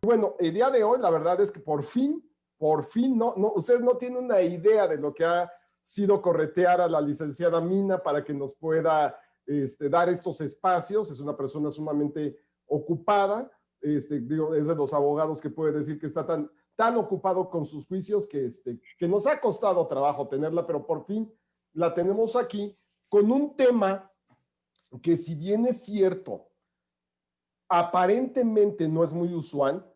Bueno, el día de hoy la verdad es que por fin, ustedes no tienen una idea de lo que ha sido corretear a la licenciada Mina para que nos pueda dar estos espacios. Es una persona sumamente ocupada, digo, es de los abogados que puede decir que está tan ocupado con sus juicios que nos ha costado trabajo tenerla, pero por fin la tenemos aquí con un tema que, si bien es cierto, aparentemente no es muy usual.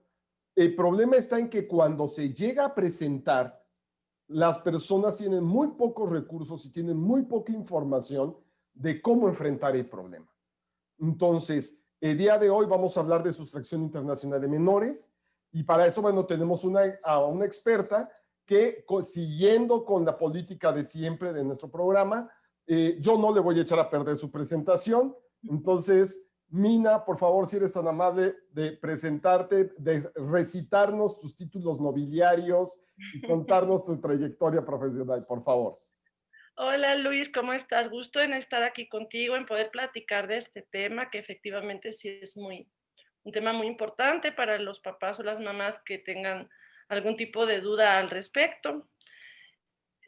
El problema está en que cuando se llega a presentar, las personas tienen muy pocos recursos y tienen muy poca información de cómo enfrentar el problema. Entonces, el día de hoy vamos a hablar de sustracción internacional de menores, y para eso, bueno, tenemos a una experta que, siguiendo con la política de siempre de nuestro programa, yo no le voy a echar a perder su presentación. Entonces, Mina, por favor, si eres tan amable de presentarte, de recitarnos tus títulos nobiliarios y contarnos tu trayectoria profesional, por favor. Hola Luis, ¿cómo estás? Gusto en estar aquí contigo, en poder platicar de este tema, que efectivamente sí es un tema muy importante para los papás o las mamás que tengan algún tipo de duda al respecto.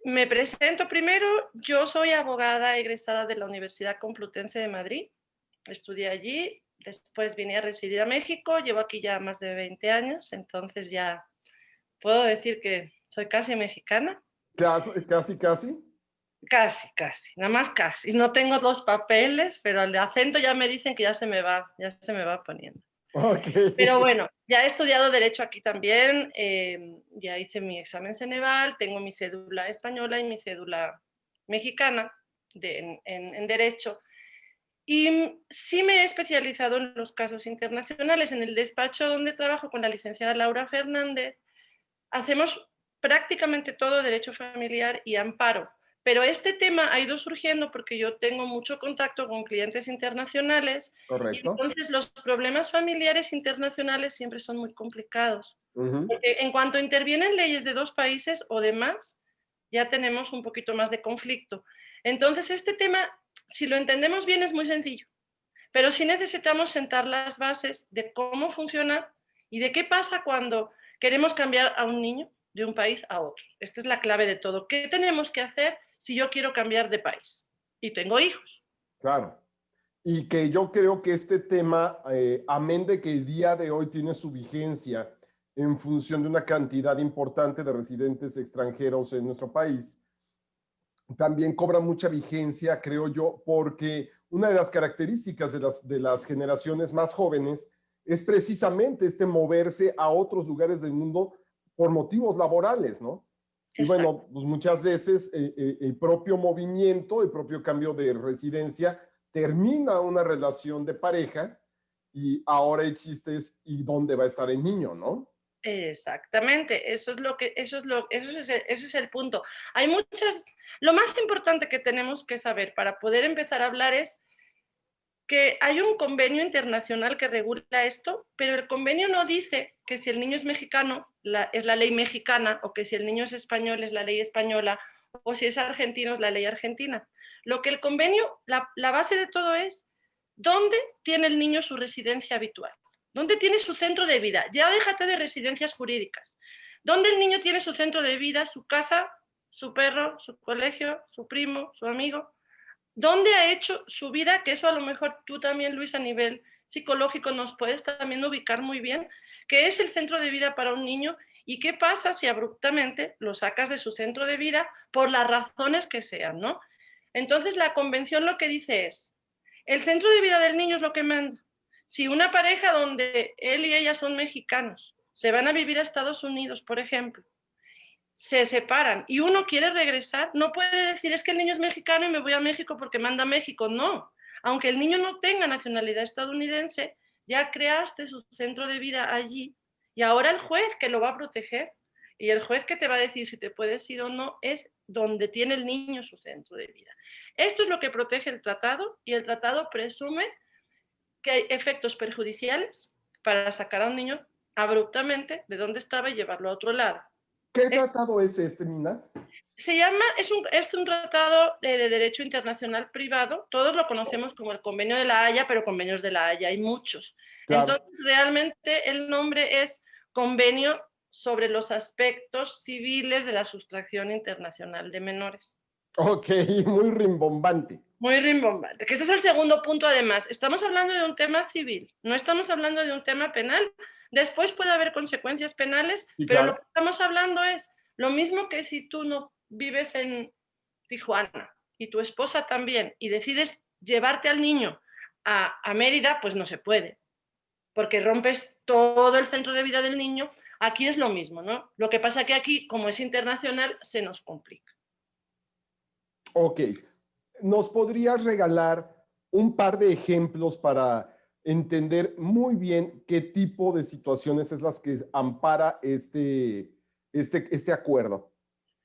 Me presento primero, yo soy abogada egresada de la Universidad Complutense de Madrid, estudié allí, después vine a residir a México, llevo aquí ya más de 20 años, entonces ya puedo decir que soy casi mexicana. Casi, casi. Casi, nada más casi. No tengo los papeles, pero el acento ya me dicen que ya se me va poniendo. Ok. Pero bueno, ya he estudiado Derecho aquí también, ya hice mi examen Ceneval, tengo mi cédula española y mi cédula mexicana en Derecho. Y sí me he especializado en los casos internacionales. En el despacho donde trabajo con la licenciada Laura Fernández, hacemos prácticamente todo derecho familiar y amparo. Pero este tema ha ido surgiendo porque yo tengo mucho contacto con clientes internacionales y Correcto. entonces los problemas familiares internacionales siempre son muy complicados. Uh-huh. Porque en cuanto intervienen leyes de dos países o de más, ya tenemos un poquito más de conflicto. Entonces este tema, si lo entendemos bien, es muy sencillo. Pero sí necesitamos sentar las bases de cómo funciona y de qué pasa cuando queremos cambiar a un niño de un país a otro. Esta es la clave de todo. ¿Qué tenemos que hacer si yo quiero cambiar de país y tengo hijos? Claro. Y que yo creo que este tema, amén de que el día de hoy tiene su vigencia en función de una cantidad importante de residentes extranjeros en nuestro país, también cobra mucha vigencia, creo yo, porque una de las características de las generaciones más jóvenes es precisamente moverse a otros lugares del mundo por motivos laborales, ¿no? Y Exacto. bueno, pues muchas veces el propio movimiento, el propio cambio de residencia termina una relación de pareja, y ahora el chiste es ¿y dónde va a estar el niño, no? Exactamente, eso es el punto. Hay muchas, lo más importante que tenemos que saber para poder empezar a hablar es que hay un convenio internacional que regula esto, pero el convenio no dice que si el niño es mexicano es la ley mexicana, o que si el niño es español es la ley española, o si es argentino es la ley argentina. Lo que el convenio, la base de todo es dónde tiene el niño su residencia habitual, dónde tiene su centro de vida. Ya déjate de residencias jurídicas. Dónde el niño tiene su centro de vida, su casa, su perro, su colegio, su primo, su amigo. ¿Dónde ha hecho su vida? Que eso a lo mejor tú también, Luis, a nivel psicológico nos puedes también ubicar muy bien, qué es el centro de vida para un niño y qué pasa si abruptamente lo sacas de su centro de vida por las razones que sean, ¿no? Entonces la convención lo que dice es, el centro de vida del niño es lo que manda. Si una pareja donde él y ella son mexicanos se van a vivir a Estados Unidos, por ejemplo, se separan y uno quiere regresar, no puede decir es que el niño es mexicano y me voy a México porque manda México. No, aunque el niño no tenga nacionalidad estadounidense, ya creaste su centro de vida allí y ahora el juez que lo va a proteger y el juez que te va a decir si te puedes ir o no es donde tiene el niño su centro de vida. Esto es lo que protege el tratado, y el tratado presume que hay efectos perjudiciales para sacar a un niño abruptamente de donde estaba y llevarlo a otro lado. ¿Qué tratado es Mina? Se llama, es un tratado de derecho internacional privado. Todos lo conocemos como el Convenio de la Haya, pero convenios de la Haya hay muchos. Claro. Entonces, realmente el nombre es convenio sobre los aspectos civiles de la sustracción internacional de menores. Ok, muy rimbombante. Muy rimbombante, que este es el segundo punto además. Estamos hablando de un tema civil, no estamos hablando de un tema penal. Después puede haber consecuencias penales, Sí, pero lo claro. que estamos hablando es lo mismo que si tú no vives en Tijuana y tu esposa también y decides llevarte al niño a Mérida, pues no se puede, porque rompes todo el centro de vida del niño. Aquí es lo mismo, ¿no? Lo que pasa que aquí, como es internacional, se nos complica. Ok. ¿Nos podrías regalar un par de ejemplos para entender muy bien qué tipo de situaciones es las que ampara este acuerdo?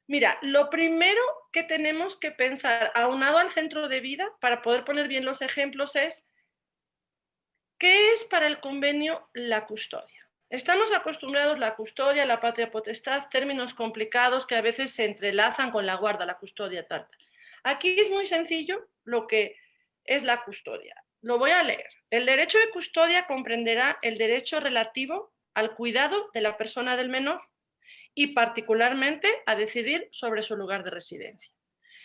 Mira, lo primero que tenemos que pensar, aunado al centro de vida, para poder poner bien los ejemplos, es ¿qué es para el convenio la custodia? Estamos acostumbrados a la custodia, la patria potestad, términos complicados que a veces se entrelazan con la guarda, la custodia, tal. Aquí es muy sencillo lo que es la custodia. Lo voy a leer. El derecho de custodia comprenderá el derecho relativo al cuidado de la persona del menor y particularmente a decidir sobre su lugar de residencia.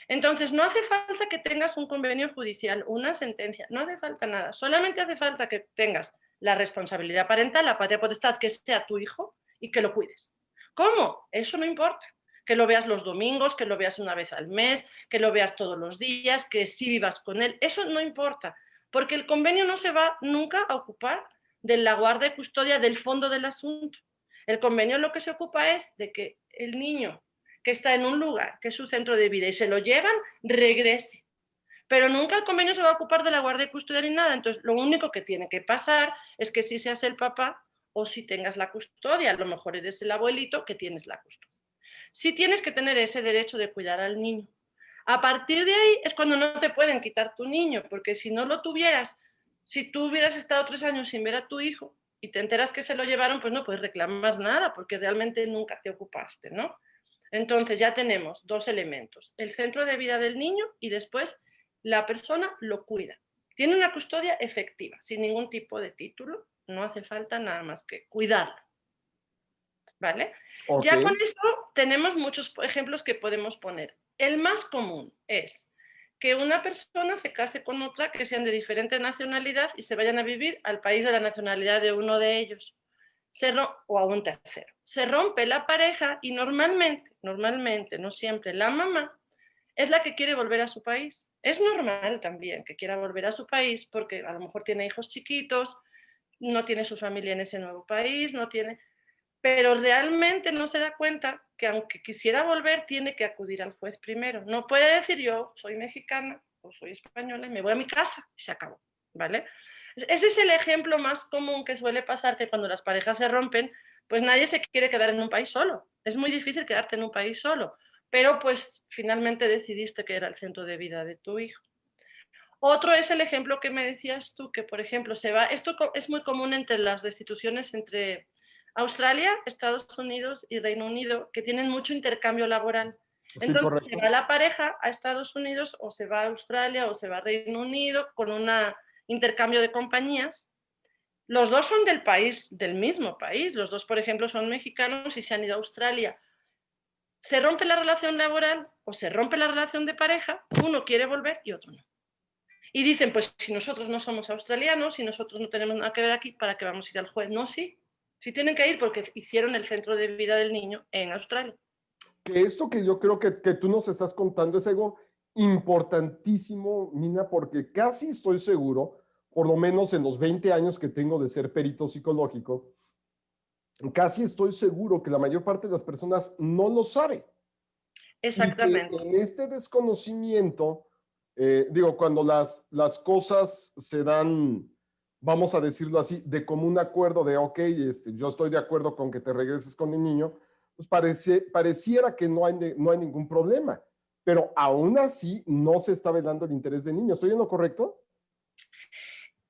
Entonces, no hace falta que tengas un convenio judicial, una sentencia, no hace falta nada. Solamente hace falta que tengas la responsabilidad parental, la patria potestad, que sea tu hijo y que lo cuides. ¿Cómo? Eso no importa. Que lo veas los domingos, que lo veas una vez al mes, que lo veas todos los días, que sí vivas con él. Eso no importa, porque el convenio no se va nunca a ocupar de la guarda y custodia del fondo del asunto. El convenio lo que se ocupa es de que el niño que está en un lugar, que es su centro de vida, y se lo llevan, regrese. Pero nunca el convenio se va a ocupar de la guardia y custodia ni nada. Entonces, lo único que tiene que pasar es que si seas el papá o si tengas la custodia, a lo mejor eres el abuelito que tienes la custodia. Sí tienes que tener ese derecho de cuidar al niño. A partir de ahí es cuando no te pueden quitar tu niño, porque si no lo tuvieras, si tú hubieras estado 3 años sin ver a tu hijo y te enteras que se lo llevaron, pues no puedes reclamar nada, porque realmente nunca te ocupaste, ¿no? Entonces ya tenemos dos elementos, el centro de vida del niño y después la persona lo cuida. Tiene una custodia efectiva, sin ningún tipo de título, no hace falta nada más que cuidarlo, ¿vale? Ok. Ya con esto tenemos muchos ejemplos que podemos poner. El más común es que una persona se case con otra que sean de diferente nacionalidad y se vayan a vivir al país de la nacionalidad de uno de ellos. O a un tercero. Se rompe la pareja y normalmente, no siempre, la mamá es la que quiere volver a su país. Es normal también que quiera volver a su país porque a lo mejor tiene hijos chiquitos, no tiene su familia en ese nuevo país, no tiene, pero realmente no se da cuenta que aunque quisiera volver, tiene que acudir al juez primero. No puede decir yo soy mexicana o soy española y me voy a mi casa y se acabó, ¿vale? Ese es el ejemplo más común que suele pasar, que cuando las parejas se rompen, pues nadie se quiere quedar en un país solo. Es muy difícil quedarte en un país solo, pero pues finalmente decidiste que era el centro de vida de tu hijo. Otro es el ejemplo que me decías tú, que por ejemplo se va, esto es muy común entre las restituciones entre Australia, Estados Unidos y Reino Unido, que tienen mucho intercambio laboral. Sí, Entonces se correcto. va la pareja a Estados Unidos o se va a Australia o se va a Reino Unido con un intercambio de compañías. Los dos son del país, del mismo país. Los dos, por ejemplo, son mexicanos y se han ido a Australia. Se rompe la relación laboral o se rompe la relación de pareja, uno quiere volver y otro no. Y dicen, pues si nosotros no somos australianos, si nosotros no tenemos nada que ver aquí, ¿para qué vamos a ir al juez? No, sí. Sí tienen que ir porque hicieron el centro de vida del niño en Australia. Que esto que yo creo que tú nos estás contando es algo importantísimo, Mina, porque casi estoy seguro, por lo menos en los 20 años que tengo de ser perito psicológico, casi estoy seguro que la mayor parte de las personas no lo sabe. Y que Exactamente. en este desconocimiento, digo, cuando las cosas se dan, vamos a decirlo así, de común acuerdo de, ok, yo estoy de acuerdo con que te regreses con el niño, pues pareciera que no hay ningún problema, pero aún así no se está velando el interés del niño. ¿Estoy en lo correcto?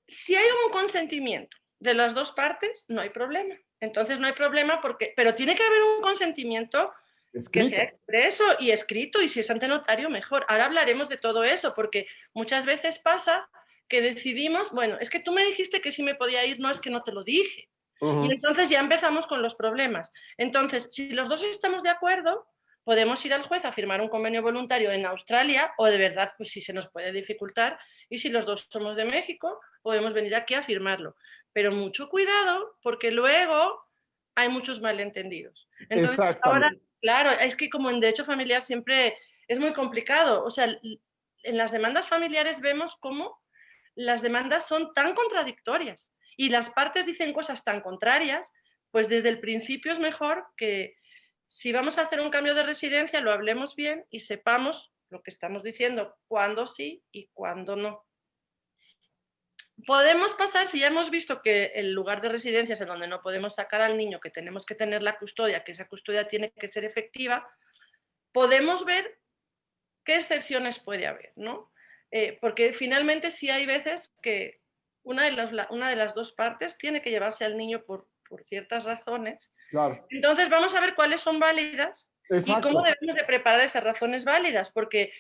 Si hay un consentimiento de las dos partes, no hay problema. Entonces no hay problema porque, pero tiene que haber un consentimiento que sea Escrito. expreso y escrito, y si es ante notario, mejor. Ahora hablaremos de todo eso, porque muchas veces pasa que decidimos, bueno, es que tú me dijiste que sí me podía ir, no es que no te lo dije. Y entonces ya empezamos con los problemas. Entonces, si los dos estamos de acuerdo, podemos ir al juez a firmar un convenio voluntario en Australia, o de verdad, pues si se nos puede dificultar, y si los dos somos de México, podemos venir aquí a firmarlo. Pero mucho cuidado, porque luego hay muchos malentendidos. Entonces, ahora, Exactamente. claro, es que como en derecho familiar siempre es muy complicado. O sea, en las demandas familiares vemos cómo las demandas son tan contradictorias y las partes dicen cosas tan contrarias, pues desde el principio es mejor que si vamos a hacer un cambio de residencia lo hablemos bien y sepamos lo que estamos diciendo, cuándo sí y cuándo no. Podemos pasar, si ya hemos visto que el lugar de residencia es en donde no podemos sacar al niño, que tenemos que tener la custodia, que esa custodia tiene que ser efectiva, podemos ver qué excepciones puede haber, ¿no? Porque finalmente sí hay veces que una de las dos partes tiene que llevarse al niño por ciertas razones. Claro. Entonces vamos a ver cuáles son válidas y cómo Exacto. debemos de preparar esas razones válidas, porque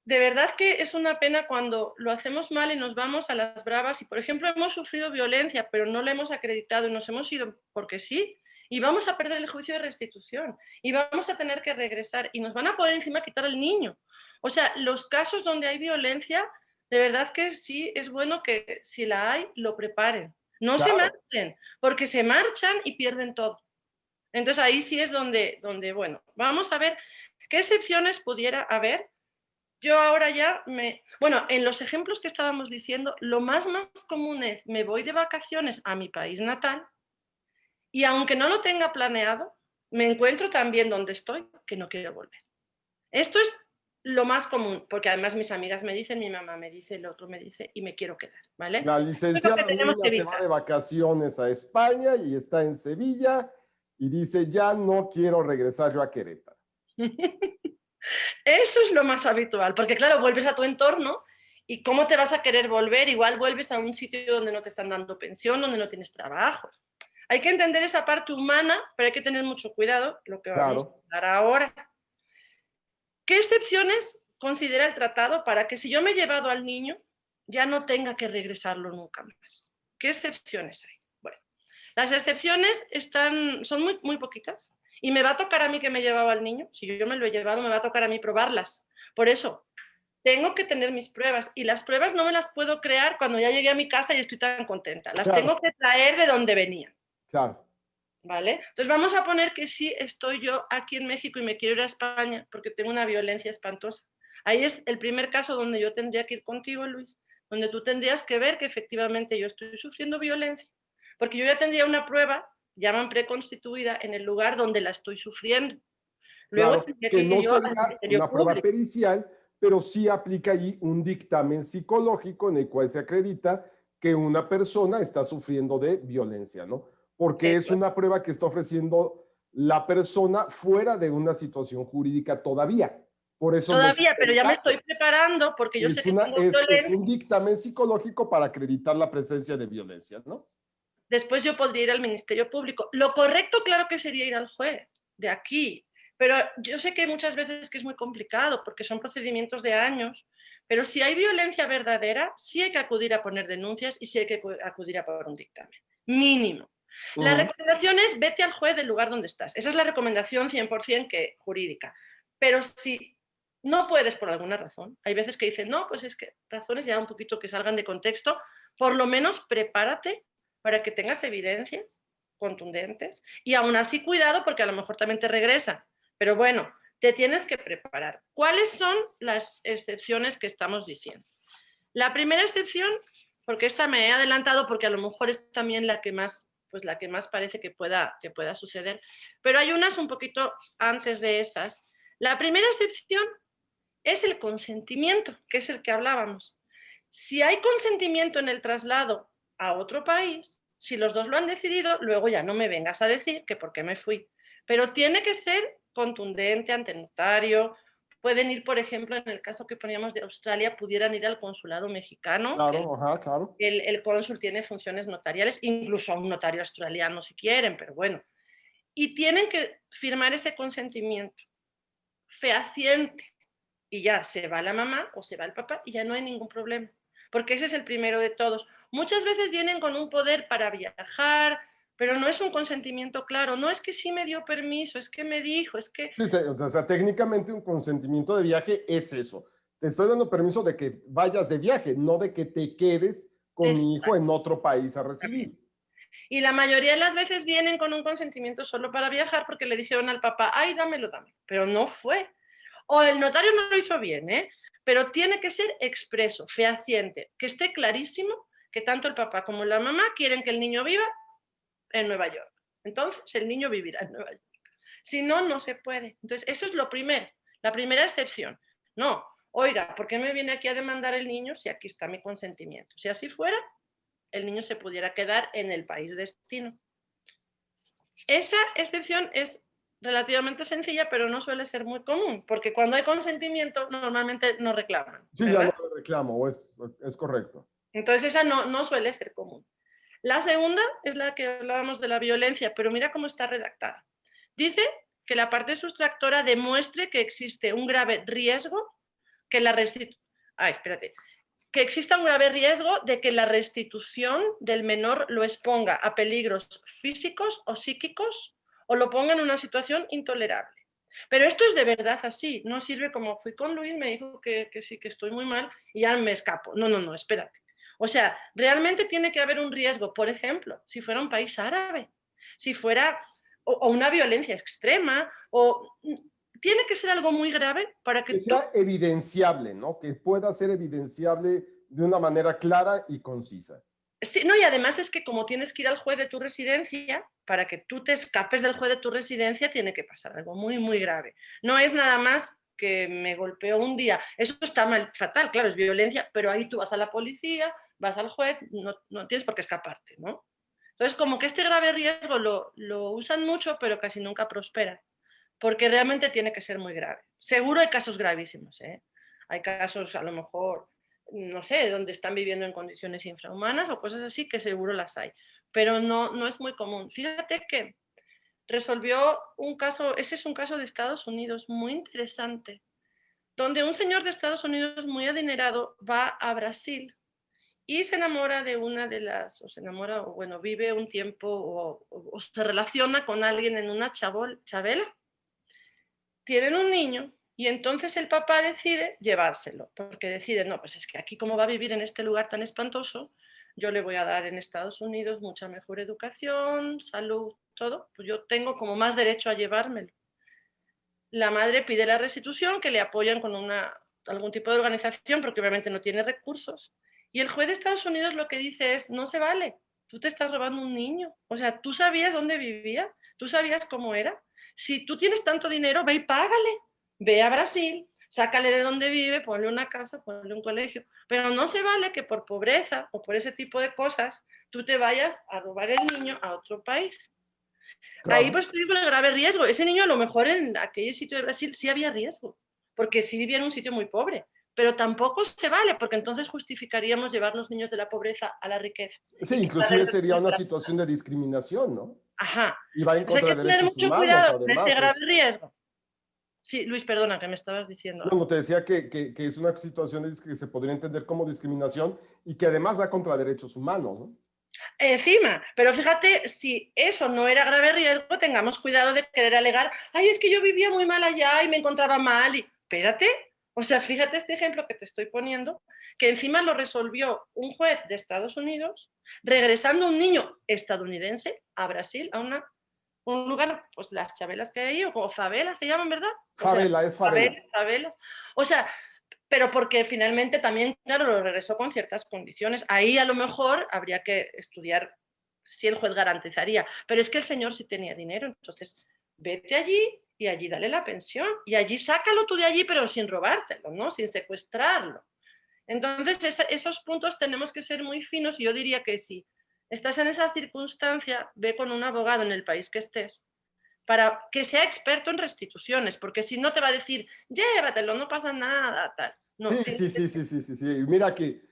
de verdad que es una pena cuando lo hacemos mal y nos vamos a las bravas y, por ejemplo, hemos sufrido violencia, pero no la hemos acreditado y nos hemos ido porque sí, y vamos a perder el juicio de restitución y vamos a tener que regresar y nos van a poder encima quitar al niño. O sea, los casos donde hay violencia, de verdad que sí es bueno que si la hay, lo preparen. No se Claro. marchen, porque se marchan y pierden todo. Entonces ahí sí es donde, bueno, vamos a ver qué excepciones pudiera haber. Yo ahora ya bueno, en los ejemplos que estábamos diciendo, lo más común es me voy de vacaciones a mi país natal y aunque no lo tenga planeado, me encuentro también donde estoy que no quiero volver. Esto es lo más común, porque además mis amigas me dicen, mi mamá me dice, el otro me dice y me quiero quedar, ¿vale? La Esto es lo que licenciada tenemos que Nina se va evitar. de vacaciones a España y está en Sevilla y dice, ya no quiero regresar yo a Querétaro. Eso es lo más habitual, porque claro, vuelves a tu entorno y ¿cómo te vas a querer volver? Igual vuelves a un sitio donde no te están dando pensión, donde no tienes trabajo. Hay que entender esa parte humana, pero hay que tener mucho cuidado, lo que vamos Claro. a hablar ahora. ¿Qué excepciones considera el tratado para que si yo me he llevado al niño, ya no tenga que regresarlo nunca más? ¿Qué excepciones hay? Bueno, las excepciones son muy poquitas y me va a tocar a mí que me he llevado al niño. Si yo me lo he llevado, me va a tocar a mí probarlas. Por eso, tengo que tener mis pruebas y las pruebas no me las puedo crear cuando ya llegué a mi casa y estoy tan contenta. Las Claro. tengo que traer de donde venía. Claro. ¿Vale? Entonces vamos a poner que sí estoy yo aquí en México y me quiero ir a España porque tengo una violencia espantosa. Ahí es el primer caso donde yo tendría que ir contigo, Luis, donde tú tendrías que ver que efectivamente yo estoy sufriendo violencia, porque yo ya tendría una prueba, llaman preconstituida, en el lugar donde la estoy sufriendo. Luego Claro, tendría que que ir no yo al sería Ministerio una prueba Público. pericial, pero sí aplica allí un dictamen psicológico en el cual se acredita que una persona está sufriendo de violencia, ¿no? Porque es Eso. una prueba que está ofreciendo la persona fuera de una situación jurídica todavía. Por eso no es un Todavía, pero ya me peritaje. estoy preparando porque yo sé que tengo Es violencia. un dictamen psicológico para acreditar la presencia de violencia, ¿no? Después yo podría ir al Ministerio Público. Lo correcto, claro que sería ir al juez de aquí, pero yo sé que muchas veces que es muy complicado porque son procedimientos de años, pero si hay violencia verdadera, sí hay que acudir a poner denuncias y sí hay que acudir a por un dictamen, mínimo. La recomendación es vete al juez del lugar donde estás. Esa es la recomendación 100% que, jurídica. Pero si no puedes por alguna razón, hay veces que dicen, no, pues es que razones ya un poquito que salgan de contexto, por lo menos prepárate para que tengas evidencias contundentes y aún así cuidado porque a lo mejor también te regresa. Pero bueno, te tienes que preparar. ¿Cuáles son las excepciones que estamos diciendo? La primera excepción, porque esta me he adelantado porque a lo mejor es también la que más, pues la que más parece que pueda suceder, pero hay unas un poquito antes de esas. La primera excepción es el consentimiento, que es el que hablábamos. Si hay consentimiento en el traslado a otro país, si los dos lo han decidido, luego ya no me vengas a decir que por qué me fui. Pero tiene que ser contundente ante notario. Pueden ir, por ejemplo, en el caso que poníamos de Australia, pudieran ir al consulado mexicano, que Claro, ajá, claro. el cónsul tiene funciones notariales, incluso a un notario australiano si quieren, pero bueno. Y tienen que firmar ese consentimiento fehaciente y ya se va la mamá o se va el papá y ya no hay ningún problema, porque ese es el primero de todos. Muchas veces vienen con un poder para viajar, pero no es un consentimiento claro. No es que sí me dio permiso, es que me dijo, es que... Sí, o sea, técnicamente un consentimiento de viaje es eso. Te estoy dando permiso de que vayas de viaje, no de que te quedes con mi hijo en otro país a residir. Y la mayoría de las veces vienen con un consentimiento solo para viajar porque le dijeron al papá, ay, dámelo, dámelo. Pero no fue. O el notario no lo hizo bien, ¿eh? Pero tiene que ser expreso, fehaciente, que esté clarísimo que tanto el papá como la mamá quieren que el niño viva en Nueva York. Entonces el niño vivirá en Nueva York. Si no, no se puede. Entonces, eso es lo primero, la primera excepción. No, oiga, ¿por qué me viene aquí a demandar el niño si aquí está mi consentimiento? Si así fuera, el niño se pudiera quedar en el país destino. Esa excepción es relativamente sencilla, pero no suele ser muy común, porque cuando hay consentimiento, normalmente no reclaman. Sí, ¿verdad? ya no reclamo, es correcto. Entonces, esa no suele ser común. La segunda es la que hablábamos de la violencia, pero mira cómo está redactada. Dice que la parte sustractora demuestre que existe un grave riesgo que la que exista un grave riesgo de que la restitución del menor lo exponga a peligros físicos o psíquicos o lo ponga en una situación intolerable. Pero esto es de verdad así, no sirve como fui con Luis, me dijo que sí, que estoy muy mal y ya me escapo. No, espérate. O sea, realmente tiene que haber un riesgo, por ejemplo, si fuera un país árabe, si fuera o una violencia extrema, o tiene que ser algo muy grave para que sea evidenciable, ¿no? Que pueda ser evidenciable de una manera clara y concisa. Sí, no, y además es que como tienes que ir al juez de tu residencia, para que tú te escapes del juez de tu residencia, tiene que pasar algo muy, muy grave. No es nada más que me golpeó un día. Eso está mal, fatal, claro, es violencia, pero ahí tú vas a la policía, vas al juez, no tienes por qué escaparte, ¿no? Entonces, como que este grave riesgo lo usan mucho, pero casi nunca prospera, porque realmente tiene que ser muy grave. Seguro hay casos gravísimos, ¿eh? Hay casos, a lo mejor, no sé, donde están viviendo en condiciones infrahumanas o cosas así, que seguro las hay, pero no es muy común. Fíjate que resolvió un caso, ese es un caso de Estados Unidos muy interesante, donde un señor de Estados Unidos muy adinerado va a Brasil y se enamora de una de las, o se enamora, o bueno, vive un tiempo o se relaciona con alguien en una chavela. Tienen un niño y entonces el papá decide llevárselo, porque decide, no, pues es que aquí como va a vivir en este lugar tan espantoso, yo le voy a dar en Estados Unidos mucha mejor educación, salud, todo, pues yo tengo como más derecho a llevármelo. La madre pide la restitución, que le apoyan con algún tipo de organización, porque obviamente no tiene recursos. Y el juez de Estados Unidos lo que dice es, no se vale, tú te estás robando un niño. O sea, tú sabías dónde vivía, tú sabías cómo era. Si tú tienes tanto dinero, ve y págale. Ve a Brasil, sácale de donde vive, ponle una casa, ponle un colegio. Pero no se vale que por pobreza o por ese tipo de cosas tú te vayas a robar el niño a otro país. Ahí Claro. pues estoy con el grave riesgo. Ese niño a lo mejor en aquel sitio de Brasil sí había riesgo, porque sí vivía en un sitio muy pobre, pero tampoco se vale, porque entonces justificaríamos llevar los niños de la pobreza a la riqueza. Sí, Y inclusive sería una para... situación de discriminación, ¿no? Ajá. Y va en O sea, hay contra que de tener derechos mucho humanos, cuidado con este además. grave riesgo. Sí, Luis, perdona, que me estabas diciendo No, algo. te decía que es una situación que se podría entender como discriminación y que además va contra derechos humanos, ¿no? Encima, pero fíjate, si eso no era grave riesgo, tengamos cuidado de querer alegar, ay, es que yo vivía muy mal allá y me encontraba mal, y espérate, o sea, fíjate este ejemplo que te estoy poniendo, que encima lo resolvió un juez de Estados Unidos, regresando un niño estadounidense a Brasil, a un lugar, pues las chavelas que hay ahí, o como favelas se llaman, ¿verdad? O sea, Favela, es favela. favelas. O sea, pero porque finalmente también, claro, lo regresó con ciertas condiciones. Ahí a lo mejor habría que estudiar si el juez garantizaría, pero es que el señor sí tenía dinero, entonces vete allí y allí dale la pensión y allí sácalo tú de allí, pero sin robártelo, ¿no? Sin secuestrarlo. Entonces, esos puntos tenemos que ser muy finos y yo diría que si estás en esa circunstancia, ve con un abogado en el país que estés para que sea experto en restituciones, porque si no te va a decir, llévatelo, no pasa nada, tal. No, Sí, sí, sí, sí, sí, sí, sí. Y mira que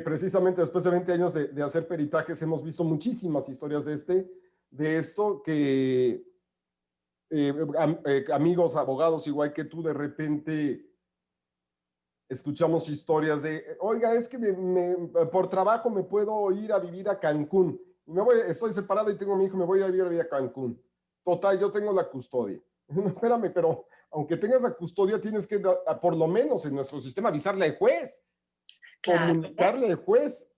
precisamente después de 20 años de hacer peritajes hemos visto muchísimas historias de esto, que amigos, abogados, igual que tú, de repente escuchamos historias de, oiga, es que por trabajo me puedo ir a vivir a Cancún Estoy separado y tengo a mi hijo, me voy a vivir a Cancún. Total, yo tengo la custodia. No, espérame, pero aunque tengas la custodia, tienes que, por lo menos en nuestro sistema, avisarle al juez, Claro, comunicarle al juez.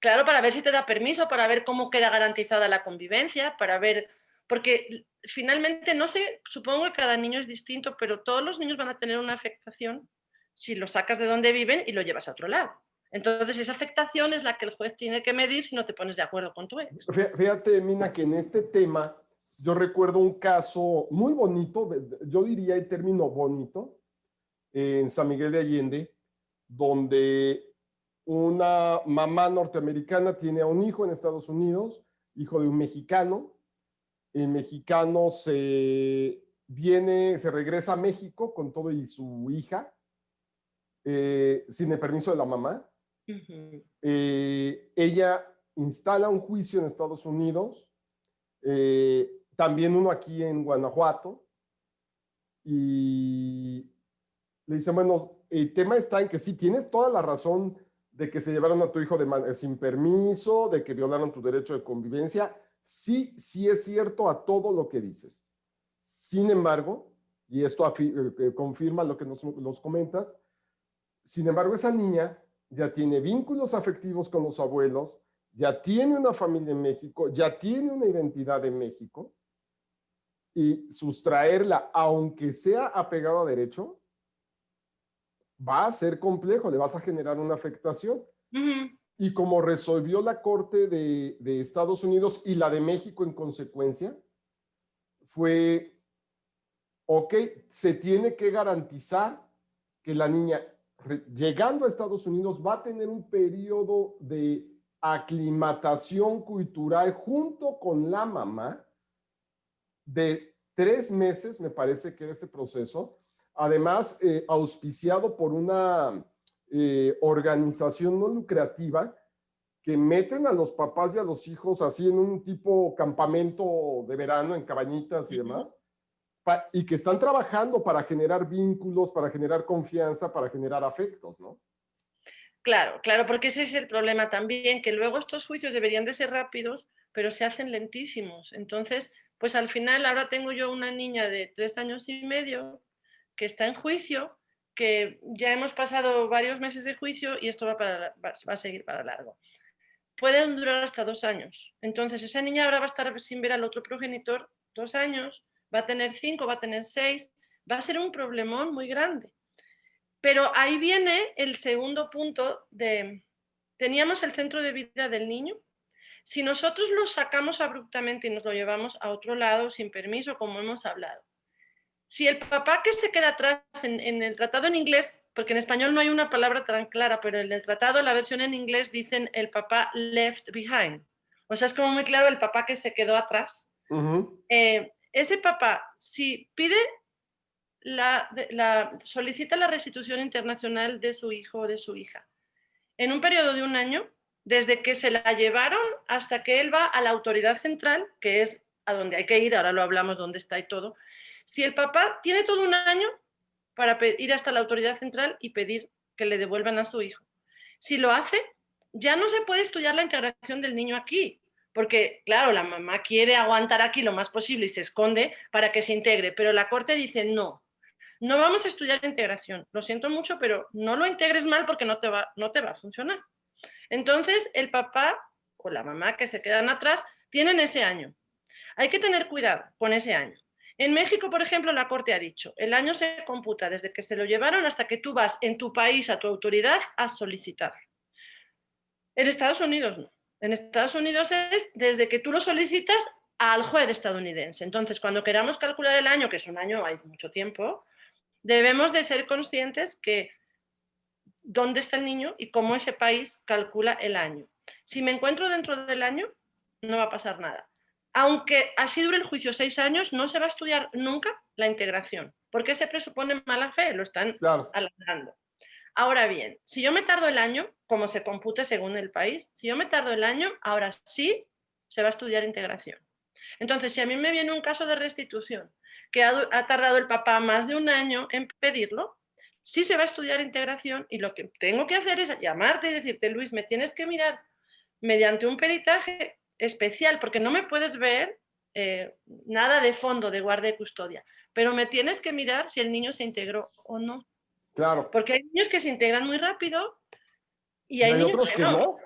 claro, para ver si te da permiso, para ver cómo queda garantizada la convivencia, para ver, porque finalmente, no sé, supongo que cada niño es distinto, pero todos los niños van a tener una afectación si lo sacas de donde viven y lo llevas a otro lado. Entonces, esa afectación es la que el juez tiene que medir si no te pones de acuerdo con tu ex. Fíjate, Mina, que en este tema yo recuerdo un caso muy bonito, yo diría el término bonito, en San Miguel de Allende, donde una mamá norteamericana tiene a un hijo en Estados Unidos, hijo de un mexicano. El mexicano se regresa a México con todo y su hija, sin el permiso de la mamá. Ella instala un juicio en Estados Unidos, también uno aquí en Guanajuato, y le dicen, bueno, el tema está en que sí, tienes toda la razón de que se llevaron a tu hijo sin permiso, de que violaron tu derecho de convivencia. Sí, sí es cierto a todo lo que dices. Sin embargo, y esto confirma lo que nos comentas, sin embargo, esa niña ya tiene vínculos afectivos con los abuelos, ya tiene una familia en México, ya tiene una identidad en México, y sustraerla, aunque sea apegado a derecho, va a ser complejo, le vas a generar una afectación. Y como resolvió la Corte de Estados Unidos y la de México en consecuencia, fue, ok, se tiene que garantizar que la niña, llegando a Estados Unidos, va a tener un periodo de aclimatación cultural junto con la mamá de 3 meses, me parece que este proceso, además auspiciado por una organización no lucrativa que meten a los papás y a los hijos así en un tipo campamento de verano, en cabañitas y demás, y que están trabajando para generar vínculos, para generar confianza, para generar afectos, ¿no? Claro, claro, porque ese es el problema también, que luego estos juicios deberían de ser rápidos, pero se hacen lentísimos. Entonces, pues al final ahora tengo yo una niña de 3 años y medio que está en juicio, que ya hemos pasado varios meses de juicio y esto va a seguir para largo. Pueden durar hasta 2 años. Entonces, esa niña ahora va a estar sin ver al otro progenitor 2 años, va a tener 5, va a tener 6, va a ser un problemón muy grande. Pero ahí viene el segundo punto de, teníamos el centro de vida del niño. Si nosotros lo sacamos abruptamente y nos lo llevamos a otro lado sin permiso, como hemos hablado, si el papá que se queda atrás en el tratado en inglés, porque en español no hay una palabra tan clara, pero en el tratado, la versión en inglés, dicen el papá left behind. O sea, es como muy claro el papá que se quedó atrás. Ese papá, si pide solicita la restitución internacional de su hijo o de su hija en un periodo de 1 año, desde que se la llevaron hasta que él va a la autoridad central, que es a donde hay que ir, ahora lo hablamos dónde está y todo. Si el papá tiene todo 1 año para ir hasta la autoridad central y pedir que le devuelvan a su hijo. Si lo hace, ya no se puede estudiar la integración del niño aquí, porque claro, la mamá quiere aguantar aquí lo más posible y se esconde para que se integre, pero la corte dice no, no vamos a estudiar integración, lo siento mucho, pero no lo integres mal porque no te va a funcionar. Entonces, el papá o la mamá que se quedan atrás tienen ese año. Hay que tener cuidado con ese año. En México, por ejemplo, la Corte ha dicho, el año se computa desde que se lo llevaron hasta que tú vas en tu país a tu autoridad a solicitar. En Estados Unidos no. En Estados Unidos es desde que tú lo solicitas al juez estadounidense. Entonces, cuando queramos calcular el año, que es un año, hay mucho tiempo, debemos de ser conscientes que dónde está el niño y cómo ese país calcula el año. Si me encuentro dentro del año, no va a pasar nada. Aunque así dure el juicio 6 años, no se va a estudiar nunca la integración, porque se presupone mala fe, lo están alargando. Ahora bien, si yo me tardo el año, como se compute según el país, si yo me tardo el año, ahora sí se va a estudiar integración. Entonces, si a mí me viene un caso de restitución que ha tardado el papá más de 1 año en pedirlo, sí se va a estudiar integración y lo que tengo que hacer es llamarte y decirte, Luis, me tienes que mirar mediante un peritaje especial, porque no me puedes ver nada de fondo de guardia y custodia, pero me tienes que mirar si el niño se integró o no. Claro. Porque hay niños que se integran muy rápido y Y hay hay niños otros que que no. no.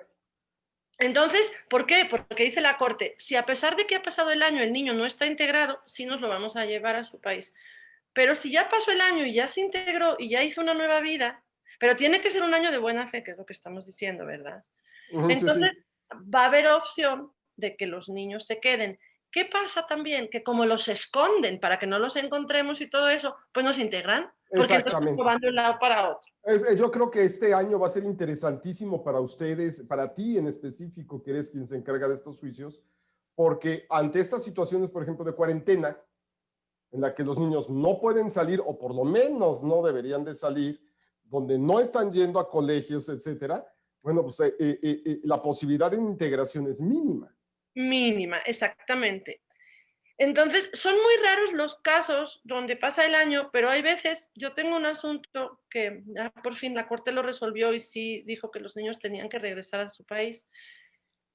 Entonces, ¿por qué? Porque dice la Corte, si a pesar de que ha pasado el año el niño no está integrado, sí nos lo vamos a llevar a su país. Pero si ya pasó el año y ya se integró y ya hizo una nueva vida, pero tiene que ser un año de buena fe, que es lo que estamos diciendo, ¿verdad? Ujú, sí, Entonces, sí. va a haber opción de que los niños se queden. ¿Qué pasa también? Que como los esconden para que no los encontremos y todo eso, pues no se integran, porque entonces no Exactamente. van de un lado para otro. Yo creo que este año va a ser interesantísimo para ustedes, para ti en específico, que eres quien se encarga de estos juicios, porque ante estas situaciones, por ejemplo, de cuarentena, en la que los niños no pueden salir o por lo menos no deberían de salir, donde no están yendo a colegios, etcétera, bueno, pues la posibilidad de integración es mínima. Mínima, exactamente. Entonces, son muy raros los casos donde pasa el año, pero hay veces, yo tengo un asunto que ya por fin la Corte lo resolvió y sí dijo que los niños tenían que regresar a su país.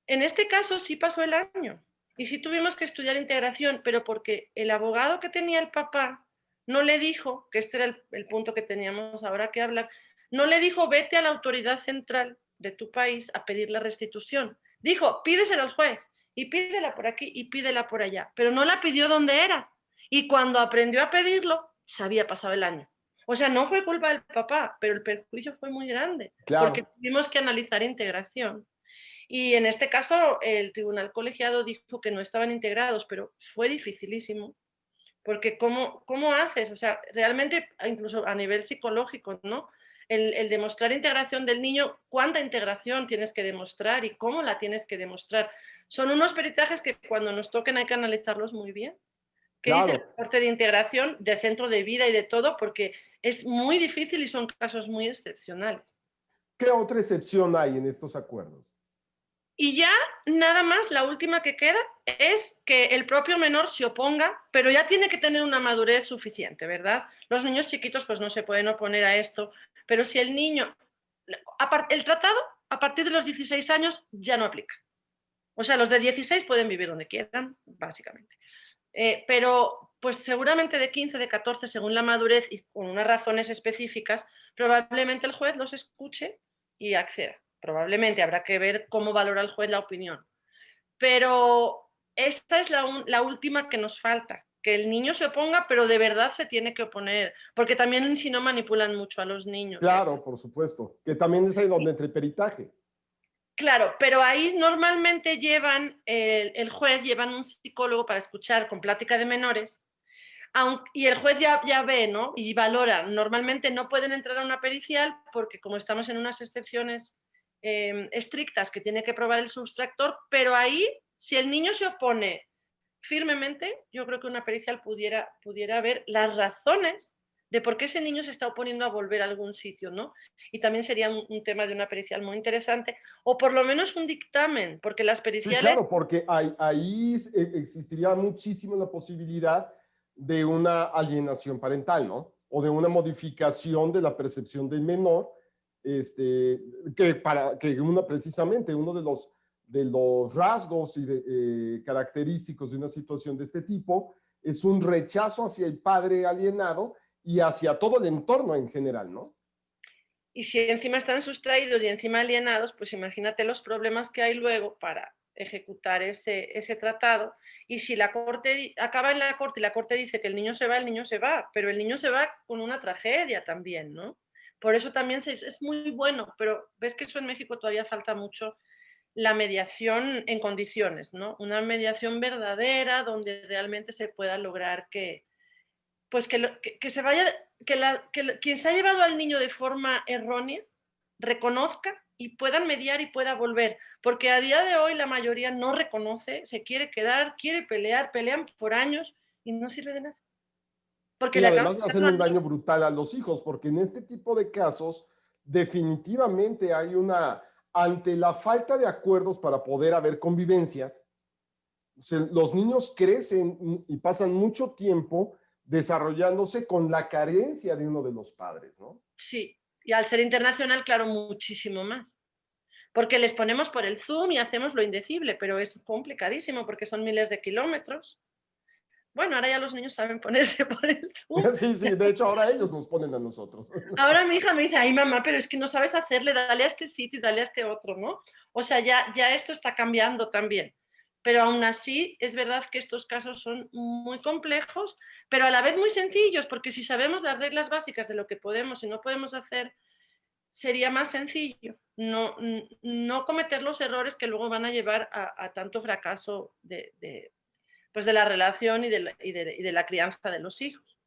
En este caso sí pasó el año y sí tuvimos que estudiar integración, pero porque el abogado que tenía el papá no le dijo, que este era el punto que teníamos ahora que hablar, no le dijo vete a la autoridad central de tu país a pedir la restitución. Dijo, pídesela al juez y pídela por aquí y pídela por allá, pero no la pidió donde era. Y cuando aprendió a pedirlo, se había pasado el año. O sea, no fue culpa del papá, pero el perjuicio fue muy grande, porque Claro, tuvimos que analizar integración. Y en este caso, el tribunal colegiado dijo que no estaban integrados, pero fue dificilísimo, porque ¿cómo haces? O sea, realmente, incluso a nivel psicológico, ¿no? El demostrar integración del niño, cuánta integración tienes que demostrar y cómo la tienes que demostrar. Son unos peritajes que cuando nos toquen hay que analizarlos muy bien. ¿Qué dice la claro. Corte de Integración de centro de vida y de todo? Porque es muy difícil y son casos muy excepcionales. ¿Qué otra excepción hay en estos acuerdos? Y ya nada más, la última que queda es que el propio menor se oponga, pero ya tiene que tener una madurez suficiente, ¿verdad? Los niños chiquitos pues no se pueden oponer a esto, pero si el niño, el tratado a partir de los 16 años ya no aplica. O sea, los de 16 pueden vivir donde quieran, básicamente. Pero pues seguramente de 15, de 14, según la madurez y con unas razones específicas, probablemente el juez los escuche y acceda. Probablemente habrá que ver cómo valora el juez la opinión. Pero esta es la última que nos falta, que el niño se oponga, pero de verdad se tiene que oponer, porque también si no manipulan mucho a los niños. Claro, por supuesto, que también es ahí donde entra el peritaje. Claro, pero ahí normalmente llevan, el juez llevan un psicólogo para escuchar con plática de menores. Y el juez ya ve, ¿no? Y valora. Normalmente no pueden entrar a una pericial porque como estamos en unas excepciones estrictas que tiene que probar el sustractor, pero ahí, si el niño se opone firmemente, yo creo que una pericial pudiera ver las razones de por qué ese niño se está oponiendo a volver a algún sitio, ¿no? Y también sería un tema de una pericial muy interesante, o por lo menos un dictamen, porque las Sí, periciales, claro, porque ahí existiría muchísimo la posibilidad de una alienación parental, ¿no? O de una modificación de la percepción del menor, precisamente uno de los rasgos característicos de una situación de este tipo es un rechazo hacia el padre alienado y hacia todo el entorno en general, ¿no? y si encima están sustraídos y encima alienados, pues imagínate los problemas que hay luego para ejecutar ese tratado. Y si la corte acaba en la corte y la corte dice que el niño se va, pero el niño se va con una tragedia también, ¿no? Por eso también es muy bueno, pero ves que eso en México todavía falta mucho, la mediación en condiciones, ¿no? Una mediación verdadera donde realmente se pueda lograr que, pues que se vaya, quien se ha llevado al niño de forma errónea reconozca y puedan mediar y pueda volver, porque a día de hoy la mayoría no reconoce, se quiere quedar, quiere pelear, pelean por años y no sirve de nada, porque Y le acaban además hacen quitando un al daño niño. brutal a los hijos, porque en este tipo de casos definitivamente hay ante la falta de acuerdos para poder haber convivencias, los niños crecen y pasan mucho tiempo desarrollándose con la carencia de uno de los padres, ¿no? Sí, y al ser internacional, claro, muchísimo más. porque les ponemos por el Zoom y hacemos lo indecible, pero es complicadísimo porque son miles de kilómetros. Bueno, ahora ya los niños saben ponerse por el Zoom. Sí, sí, de hecho ahora ellos nos ponen a nosotros. Ahora mi hija me dice, ay mamá, pero es que no sabes hacerle, dale a este sitio y dale a este otro, ¿no? O sea, ya esto está cambiando también. Pero aún así, es verdad que estos casos son muy complejos, pero a la vez muy sencillos, porque si sabemos las reglas básicas de lo que podemos y no podemos hacer, sería más sencillo no cometer los errores que luego van a llevar a tanto fracaso pues de la relación y de la crianza de los hijos.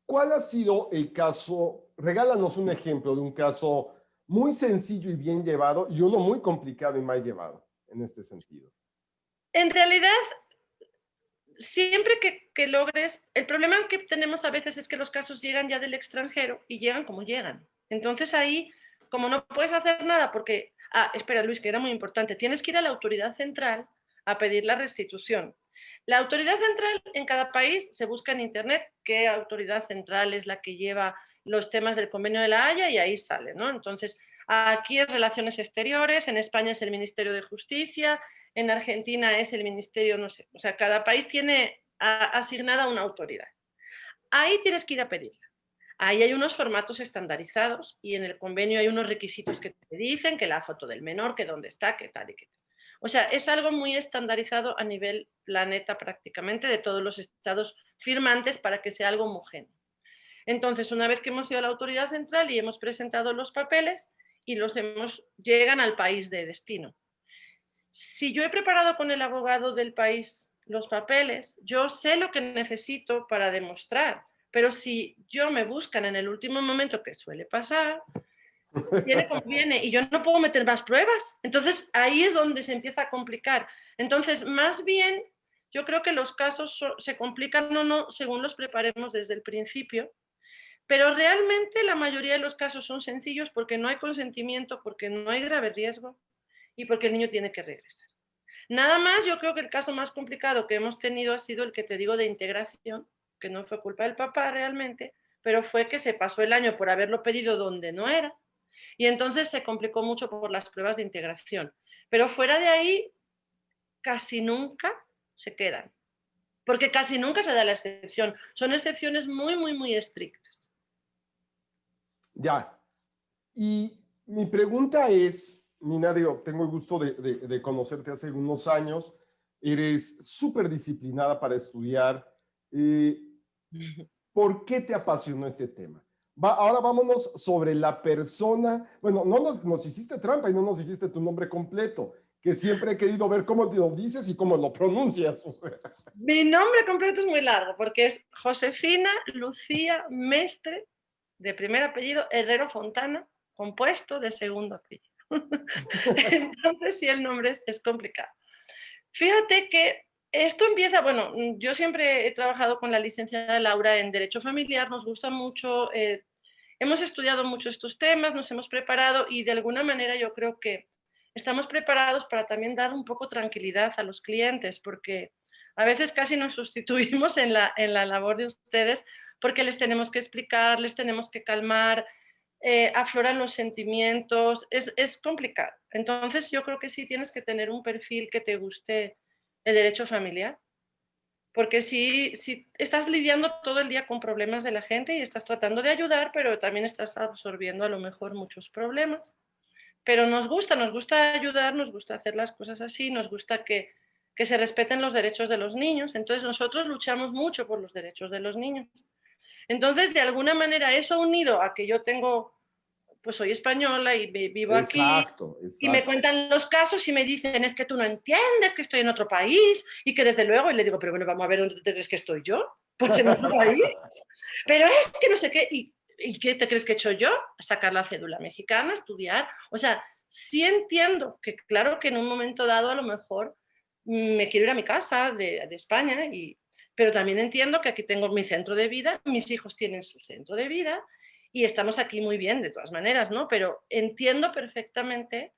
¿Cuál ha sido el caso? Regálanos un ejemplo de un caso muy sencillo y bien llevado y uno muy complicado y mal llevado en este sentido. En realidad, siempre que logres, el problema que tenemos a veces es que los casos llegan ya del extranjero y llegan como llegan. Entonces ahí, como no puedes hacer nada porque, espera Luis, que era muy importante, tienes que ir a la autoridad central a pedir la restitución. La autoridad central en cada país se busca en internet qué autoridad central es la que lleva los temas del Convenio de la Haya y ahí sale, ¿no? Entonces, aquí es Relaciones Exteriores, en España es el Ministerio de Justicia, en Argentina es el ministerio, no sé, o sea, cada país tiene asignada una autoridad. Ahí tienes que ir a pedirla. Ahí hay unos formatos estandarizados y en el convenio hay unos requisitos que te dicen que la foto del menor, que dónde está, que tal y que tal. O sea, es algo muy estandarizado a nivel planeta prácticamente de todos los estados firmantes para que sea algo homogéneo. Entonces, una vez que hemos ido a la autoridad central y hemos presentado los papeles y llegan al país de destino. Si yo he preparado con el abogado del país los papeles, yo sé lo que necesito para demostrar, pero si yo me buscan en el último momento, que suele pasar, viene como viene y yo no puedo meter más pruebas. Entonces ahí es donde se empieza a complicar. Entonces, más bien, yo creo que los casos se complican o no según los preparemos desde el principio, pero realmente la mayoría de los casos son sencillos porque no hay consentimiento, porque no hay grave riesgo y porque el niño tiene que regresar. Nada más, yo creo que el caso más complicado que hemos tenido ha sido el que te digo de integración, que no fue culpa del papá realmente, pero fue que se pasó el año por haberlo pedido donde no era y entonces se complicó mucho por las pruebas de integración. Pero fuera de ahí, casi nunca se quedan, porque casi nunca se da la excepción. Son excepciones muy, muy, muy estrictas. Ya. Y mi pregunta es, Nina, digo, tengo el gusto de conocerte hace unos años, eres súper disciplinada para estudiar. ¿Por qué te apasionó este tema? Ahora vámonos sobre la persona. Bueno, no nos hiciste trampa y no nos dijiste tu nombre completo, que siempre he querido ver cómo lo dices y cómo lo pronuncias. Mi nombre completo es muy largo porque es Josefina Lucía Mestre, de primer apellido, Herrero Fontana, compuesto de segundo apellido. Entonces, sí, el nombre es complicado. Fíjate que esto empieza, bueno, yo siempre he trabajado con la licenciada Laura en Derecho Familiar, nos gusta mucho, hemos estudiado mucho estos temas, nos hemos preparado y de alguna manera yo creo que estamos preparados para también dar un poco tranquilidad a los clientes, porque a veces casi nos sustituimos en la labor de ustedes porque les tenemos que explicar, les tenemos que calmar, afloran los sentimientos, es complicado. Entonces yo creo que sí tienes que tener un perfil que te guste el derecho familiar, porque si estás lidiando todo el día con problemas de la gente y estás tratando de ayudar, pero también estás absorbiendo a lo mejor muchos problemas. Pero nos gusta ayudar, nos gusta hacer las cosas así, nos gusta que se respeten los derechos de los niños. Entonces nosotros luchamos mucho por los derechos de los niños. Entonces, de alguna manera, eso unido a que yo pues soy española y vivo aquí, Exacto, y me exacto. cuentan los casos y me dicen, es que tú no entiendes, que estoy en otro país, y que desde luego, y le digo, pero bueno, vamos a ver dónde te crees que estoy yo, pues en otro país, pero es que no sé qué, ¿y qué te crees que he hecho yo? Sacar la cédula mexicana, estudiar, o sea, sí entiendo que claro que en un momento dado a lo mejor me quiero ir a mi casa de España, pero también entiendo que aquí tengo mi centro de vida, mis hijos tienen su centro de vida, y estamos aquí muy bien de todas maneras, ¿no? Pero entiendo perfectamente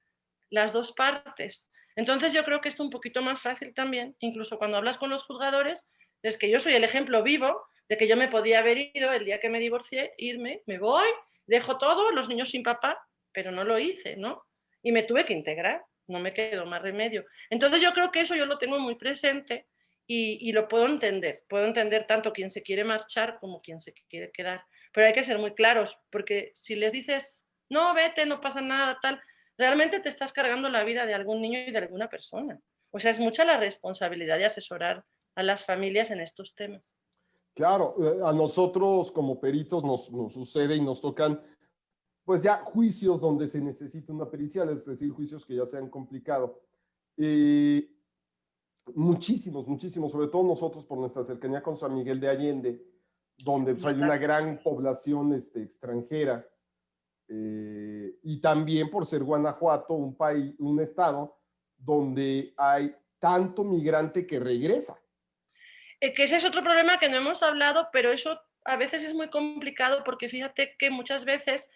las dos partes. Entonces yo creo que es un poquito más fácil también, incluso cuando hablas con los juzgadores, es que yo soy el ejemplo vivo de que yo me podía haber ido el día que me divorcié, irme, me voy, dejo todo, los niños sin papá, pero no lo hice, ¿no? y me tuve que integrar, no me quedó más remedio. Entonces yo creo que eso yo lo tengo muy presente y lo puedo entender tanto quien se quiere marchar como quien se quiere quedar, pero hay que ser muy claros, porque si les dices, no, vete, no pasa nada, tal, realmente te estás cargando la vida de algún niño y de alguna persona. O sea, es mucha la responsabilidad de asesorar a las familias en estos temas. Claro, a nosotros como peritos nos sucede y nos tocan pues ya juicios donde se necesita una pericial, es decir, juicios que ya se han complicado. Eh, muchísimos, muchísimos, sobre todo nosotros por nuestra cercanía con San Miguel de Allende, donde pues, hay una gran población extranjera, y también por ser Guanajuato un país, un estado donde hay tanto migrante que regresa. Que ese es otro problema que no hemos hablado, pero eso a veces es muy complicado porque fíjate que muchas veces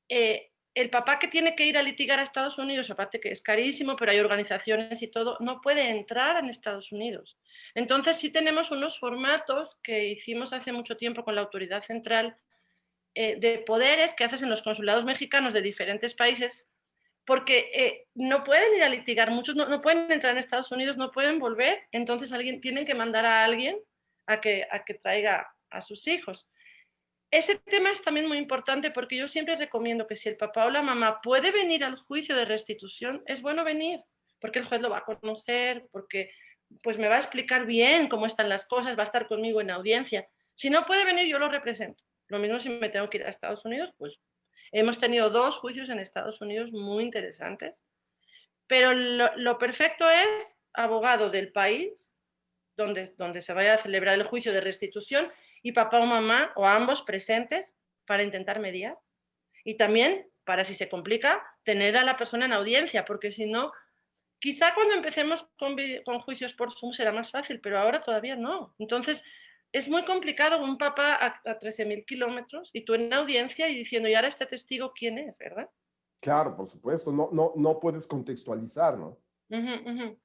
el papá que tiene que ir a litigar a Estados Unidos, aparte que es carísimo, pero hay organizaciones y todo, no puede entrar en Estados Unidos. Entonces sí tenemos unos formatos que hicimos hace mucho tiempo con la autoridad central de poderes que haces en los consulados mexicanos de diferentes países, porque no pueden ir a litigar, muchos no pueden entrar en Estados Unidos, no pueden volver, entonces tienen que mandar a alguien a que traiga a sus hijos. Ese tema es también muy importante porque yo siempre recomiendo que si el papá o la mamá puede venir al juicio de restitución, es bueno venir, porque el juez lo va a conocer, porque pues me va a explicar bien cómo están las cosas, va a estar conmigo en audiencia. Si no puede venir, yo lo represento. Lo mismo si me tengo que ir a Estados Unidos, pues hemos tenido 2 juicios en Estados Unidos muy interesantes, pero lo perfecto es abogado del país donde se vaya a celebrar el juicio de restitución y papá o mamá o ambos presentes para intentar mediar. Y también, para si se complica, tener a la persona en audiencia, porque si no, quizá cuando empecemos con juicios por Zoom será más fácil, pero ahora todavía no. Entonces, es muy complicado un papá a 13.000 kilómetros y tú en audiencia y diciendo, y ahora este testigo, ¿quién es? ¿Verdad? Claro, por supuesto, no puedes contextualizar, ¿no? Uh -huh, uh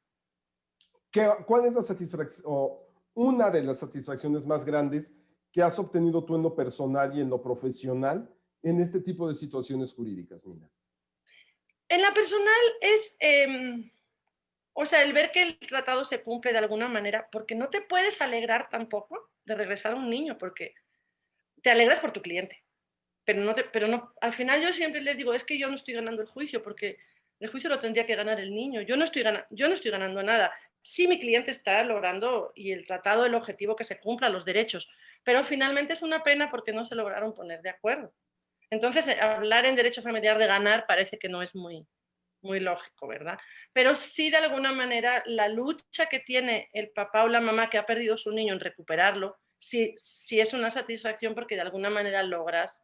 -huh. ¿Cuál es la satisfacción o una de las satisfacciones más grandes que has obtenido tú en lo personal y en lo profesional en este tipo de situaciones jurídicas, Mina? En la personal es, o sea, el ver que el tratado se cumple de alguna manera, porque no te puedes alegrar tampoco de regresar a un niño, porque te alegras por tu cliente, pero no, al final yo siempre les digo, es que yo no estoy ganando el juicio, porque el juicio lo tendría que ganar el niño, yo no estoy ganando nada. Sí, mi cliente está logrando, y el tratado, el objetivo que se cumpla, los derechos, pero finalmente es una pena porque no se lograron poner de acuerdo. Entonces, hablar en derecho familiar de ganar parece que no es muy lógico, ¿verdad? Pero sí, de alguna manera, la lucha que tiene el papá o la mamá que ha perdido su niño en recuperarlo, sí, sí es una satisfacción porque de alguna manera logras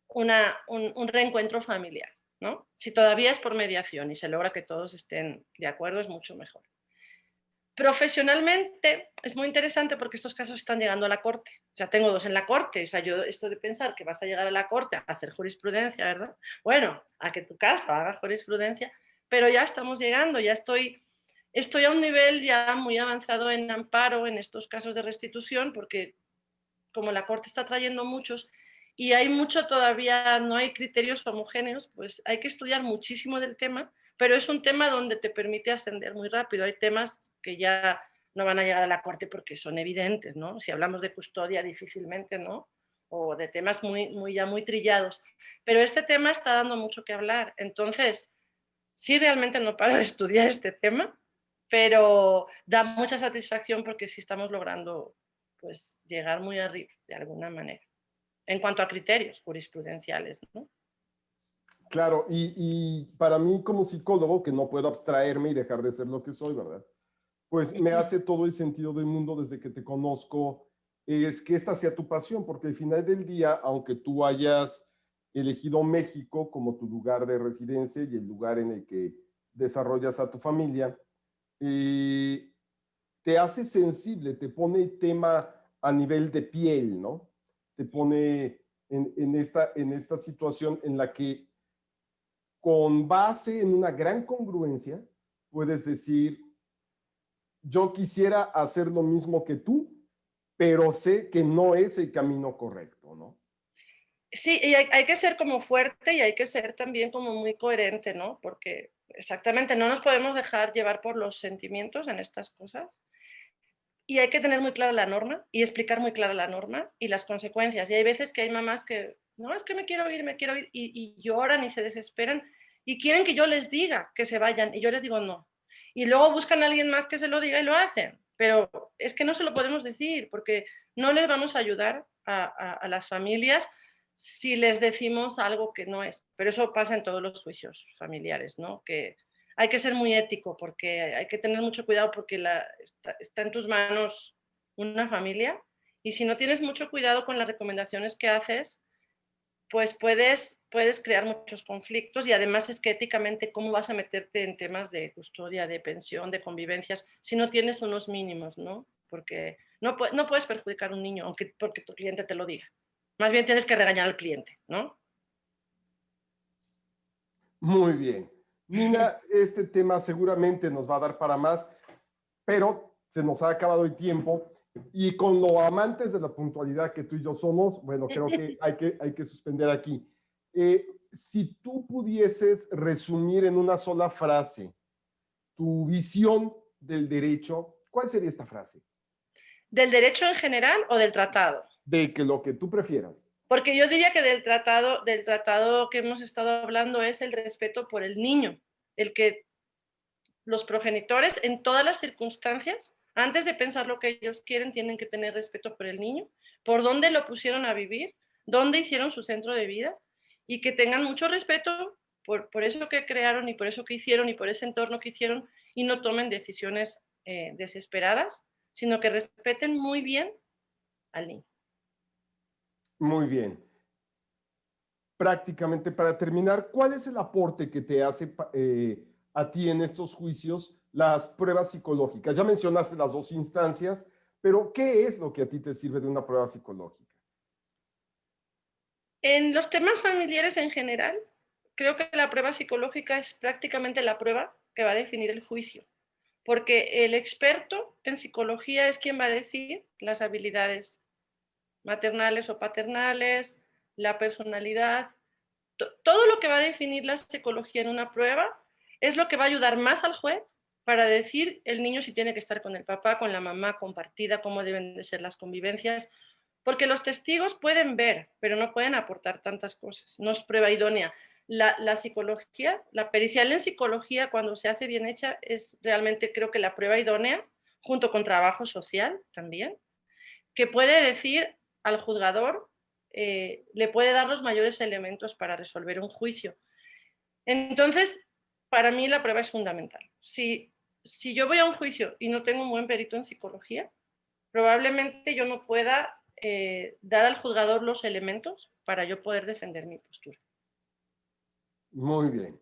un reencuentro familiar, ¿no? Si todavía es por mediación y se logra que todos estén de acuerdo, es mucho mejor. Profesionalmente es muy interesante porque estos casos están llegando a la corte. O sea, tengo 2 en la corte. O sea, yo esto de pensar que vas a llegar a la corte a hacer jurisprudencia, ¿verdad? Bueno, a que tu caso haga jurisprudencia, pero ya estamos llegando, ya estoy a un nivel ya muy avanzado en amparo en estos casos de restitución porque como la corte está trayendo muchos y hay mucho todavía, no hay criterios homogéneos, pues hay que estudiar muchísimo del tema, pero es un tema donde te permite ascender muy rápido. Hay temas que ya no van a llegar a la corte porque son evidentes, ¿no? Si hablamos de custodia, difícilmente, ¿no? O de temas ya muy trillados. Pero este tema está dando mucho que hablar. Entonces, sí, realmente no paro de estudiar este tema, pero da mucha satisfacción porque sí estamos logrando pues llegar muy arriba de alguna manera en cuanto a criterios jurisprudenciales, ¿no? Claro, y para mí como psicólogo, que no puedo abstraerme y dejar de ser lo que soy, ¿verdad? Pues me hace todo el sentido del mundo desde que te conozco, es que esta sea tu pasión, porque al final del día, aunque tú hayas elegido México como tu lugar de residencia y el lugar en el que desarrollas a tu familia, eh, te hace sensible, te pone el tema a nivel de piel, ¿no? Te pone en esta situación en la que con base en una gran congruencia puedes decir, yo quisiera hacer lo mismo que tú, pero sé que no es el camino correcto, ¿no? Sí, y hay que ser como fuerte y hay que ser también como muy coherente, ¿no? Porque exactamente no nos podemos dejar llevar por los sentimientos en estas cosas. Y hay que tener muy clara la norma y explicar muy clara la norma y las consecuencias. Y hay veces que hay mamás que, no, es que me quiero ir, y lloran y se desesperan y quieren que yo les diga que se vayan y yo les digo no. Y luego buscan a alguien más que se lo diga y lo hacen. Pero es que no se lo podemos decir porque no les vamos a ayudar a las familias si les decimos algo que no es. Pero eso pasa en todos los juicios familiares, ¿no? Que hay que ser muy ético porque hay que tener mucho cuidado porque está en tus manos una familia y si no tienes mucho cuidado con las recomendaciones que haces, pues puedes crear muchos conflictos y además es que éticamente, ¿cómo vas a meterte en temas de custodia, de pensión, de convivencias, si no tienes unos mínimos, ¿no? Porque no puedes perjudicar a un niño aunque porque tu cliente te lo diga. Más bien tienes que regañar al cliente, ¿no? Muy bien. Nina, este tema seguramente nos va a dar para más, pero se nos ha acabado el tiempo y con lo amantes de la puntualidad que tú y yo somos, bueno, creo que hay que suspender aquí. Si tú pudieses resumir en una sola frase tu visión del derecho, ¿cuál sería esta frase? ¿Del derecho en general o del tratado? De que lo que tú prefieras. Porque yo diría que del tratado que hemos estado hablando es el respeto por el niño, el que los progenitores en todas las circunstancias, antes de pensar lo que ellos quieren, tienen que tener respeto por el niño, por dónde lo pusieron a vivir, dónde hicieron su centro de vida y que tengan mucho respeto por eso que crearon y por eso que hicieron y por ese entorno que hicieron y no tomen decisiones desesperadas, sino que respeten muy bien al niño. Muy bien. Prácticamente para terminar, ¿cuál es el aporte que te hace a ti en estos juicios las pruebas psicológicas? Ya mencionaste las dos instancias, pero ¿qué es lo que a ti te sirve de una prueba psicológica? En los temas familiares en general, creo que la prueba psicológica es prácticamente la prueba que va a definir el juicio, porque el experto en psicología es quien va a decir las habilidades maternales o paternales, la personalidad, todo lo que va a definir la psicología en una prueba es lo que va a ayudar más al juez para decir el niño si tiene que estar con el papá, con la mamá, compartida, cómo deben de ser las convivencias, porque los testigos pueden ver, pero no pueden aportar tantas cosas. No es prueba idónea. La psicología, la pericial en psicología, cuando se hace bien hecha, es realmente creo que la prueba idónea, junto con trabajo social también, que puede decir al juzgador, le puede dar los mayores elementos para resolver un juicio. Entonces, para mí la prueba es fundamental. Si yo voy a un juicio y no tengo un buen perito en psicología, probablemente yo no pueda dar al juzgador los elementos para yo poder defender mi postura. Muy bien.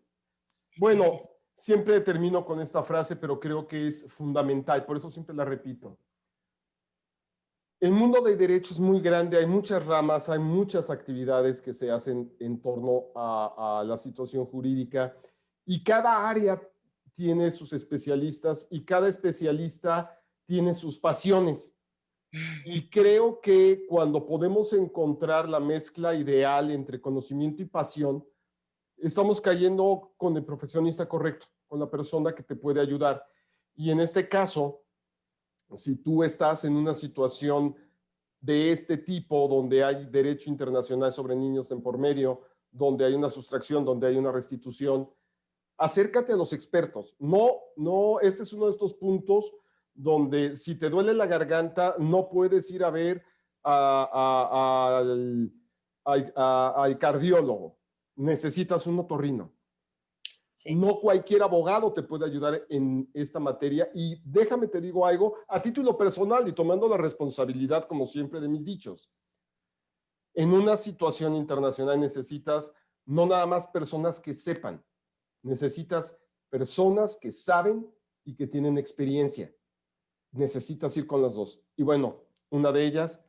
Bueno, siempre termino con esta frase, pero creo que es fundamental, por eso siempre la repito. El mundo del derecho es muy grande, hay muchas ramas, hay muchas actividades que se hacen en torno a la situación jurídica y cada área tiene sus especialistas y cada especialista tiene sus pasiones. Y creo que cuando podemos encontrar la mezcla ideal entre conocimiento y pasión, estamos cayendo con el profesionista correcto, con la persona que te puede ayudar. Y en este caso, si tú estás en una situación de este tipo, donde hay derecho internacional sobre niños en por medio, donde hay una sustracción, donde hay una restitución, acércate a los expertos. No, este es uno de estos puntos donde si te duele la garganta, no puedes ir a ver al cardiólogo. Necesitas un otorrino. Sí. No cualquier abogado te puede ayudar en esta materia y déjame te digo algo a título personal y tomando la responsabilidad como siempre de mis dichos. En una situación internacional necesitas no nada más personas que sepan, necesitas personas que saben y que tienen experiencia. Necesitas ir con las dos. Y bueno, una de ellas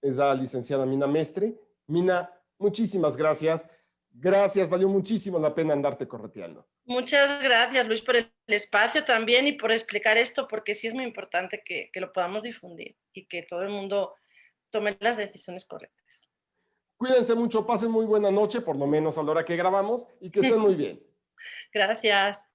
es la licenciada Mina Mestre. Mina, muchísimas gracias. Gracias, valió muchísimo la pena andarte correteando. Muchas gracias, Luis, por el espacio también y por explicar esto, porque sí es muy importante que lo podamos difundir y que todo el mundo tome las decisiones correctas. Cuídense mucho, pasen muy buena noche, por lo menos a la hora que grabamos, y que estén muy bien. Gracias.